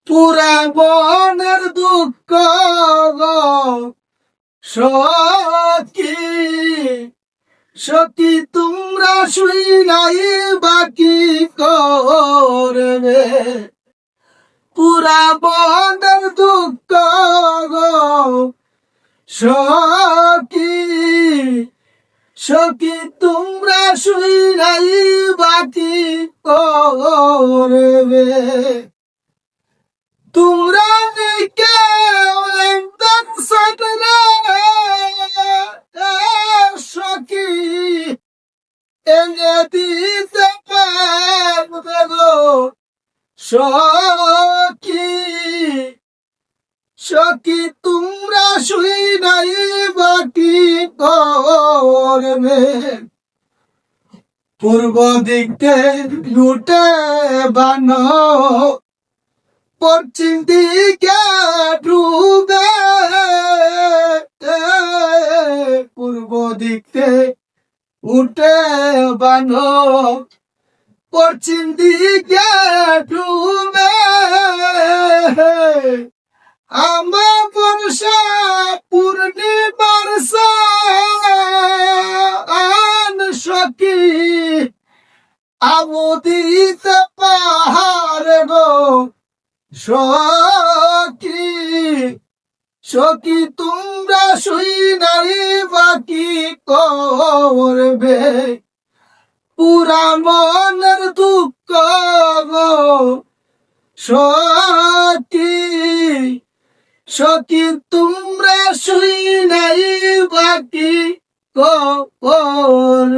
পুরা মনের দুঃখ গো সখী সখী তোমরা শুইলাই বাকি করবে পুরা মনের দুঃখ গো সখী সখী তোমরা শুইলাই বাকি করবে তোমরা কেউ একদম সাথে সখী এনে দিতে পারবে গো সখী সখী তোমরা শুই নাই বাকি করবে পূর্ব দিকে লুটে বানো পশ্চিম দিকে ডুবে পূর্ব দিকে উঠে বানো পশ্চিম দিকে ডুবে আমার বর্ষা পূর্ণিমার সান সখী আমোদিতে পাহাড় গো সখী সখী তোমরা শুই নাই বাকি করবে পুরা মনের দুঃখ গো সখী সখী তোমরা শুই নাই বাকি করবে।